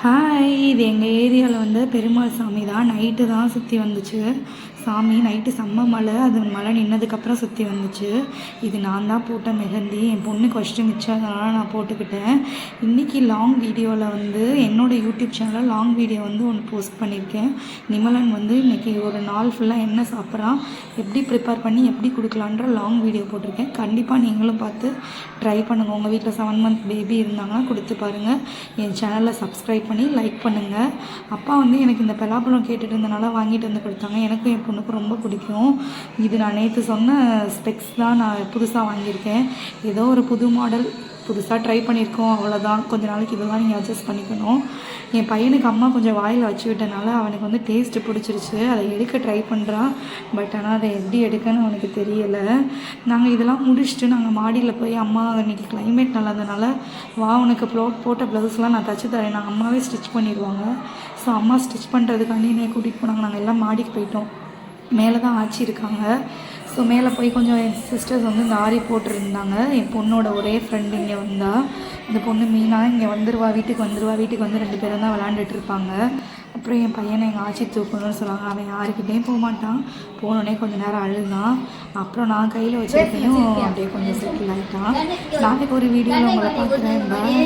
Hi, இது எங்கள் ஏரியாவில் வந்து பெருமாள் சாமி தான். நைட்டு தான் சுற்றி வந்துச்சு சாமி. நைட்டு செம்ம மழை, அது மழை நின்னதுக்கப்புறம் சுற்றி வந்துச்சு. இது நான் தான் போட்ட மெஹந்தி. என் பொண்ணு கொஸ்டின் மிச்சம், அதனால் நான் போட்டுக்கிட்டேன். இன்றைக்கி லாங் வீடியோவில் வந்து என்னோடய யூடியூப் சேனலில் லாங் வீடியோ வந்து ஒன்று போஸ்ட் பண்ணியிருக்கேன். நிமலன் வந்து இன்றைக்கி ஒரு நாள் ஃபுல்லாக என்ன சாப்பிட்றான், எப்படி ப்ரிப்பேர் பண்ணி எப்படி கொடுக்கலான்ற லாங் வீடியோ போட்டிருக்கேன். கண்டிப்பாக நீங்களும் பார்த்து ட்ரை பண்ணுங்கள். உங்கள் வீட்டில் 7 month பேபி இருந்தாங்கன்னா கொடுத்து பாருங்கள். என் சேனலில் சப்ஸ்கிரைப் பண்ணி லைக் பண்ணுங்கள். அப்பா வந்து எனக்கு இந்த பலாப்பழம் கேட்டுட்டு இருந்தனால வாங்கிட்டு வந்து கொடுத்தாங்க. எனக்கும் என் பொண்ணுக்கு ரொம்ப பிடிக்கும். இது நான் நேற்று சொன்ன ஸ்பெக்ஸ் தான் நான் புதுசாக வாங்கியிருக்கேன். ஏதோ ஒரு புது மாடல் புதுசாக ட்ரை பண்ணியிருக்கோம், அவ்வளோதான். கொஞ்சம் நாளைக்கு இதெல்லாம் நீங்கள் அட்ஜஸ்ட் பண்ணிக்கணும். என் பையனுக்கு அம்மா கொஞ்சம் வாயில் வச்சு விட்டனால அவனுக்கு வந்து டேஸ்ட்டு பிடிச்சிருச்சு. அதை எடுக்க ட்ரை பண்ணுறான். பட் ஆனால் அதை எப்படி எடுக்கன்னு அவனுக்கு தெரியலை. நாங்கள் இதெல்லாம் முடிச்சுட்டு நாங்கள் மாடியில் போய் அம்மா இன்றைக்கி கிளைமேட் நல்லா இருந்தனால வா உனக்கு போட்ட ப்ளவுஸ்லாம் நான் தச்சு தரேன், நாங்கள் அம்மாவே ஸ்டிச் பண்ணிடுவாங்க. ஸோ அம்மா ஸ்டிச் பண்ணுறதுக்காண்டி என்னை கூட்டிகிட்டு போனாங்க. நாங்கள் எல்லாம் மாடிக்கு போயிட்டோம். மேலே தான் ஆச்சி இருக்காங்க. ஸோ மேலே போய் கொஞ்சம் என் சிஸ்டர்ஸ் வந்து இந்த ஆரி போட்டிருந்தாங்க. என் பொண்ணோட ஒரே ஃப்ரெண்டு இங்கே வந்தால், இந்த பொண்ணு மீனா இங்கே வந்துடுவா, வீட்டுக்கு வந்துடுவா. வீட்டுக்கு வந்து 2 பேரும் தான் விளாண்டுட்டு இருப்பாங்க. அப்புறம் என் பையனை எங்கள் ஆச்சி தூக்கணும்னு சொன்னாங்க. அவன் யாருக்கிட்டேயும் போக மாட்டான். போனோடனே கொஞ்சம் நேரம் அழுதான். அப்புறம் நான் கையில் வச்சுருக்கையும் அப்படியே கொஞ்சம் செட்டில் ஆகிட்டான். நாளைக்கு ஒரு வீடியோவில் உங்களை பார்க்குறேன். பாய்.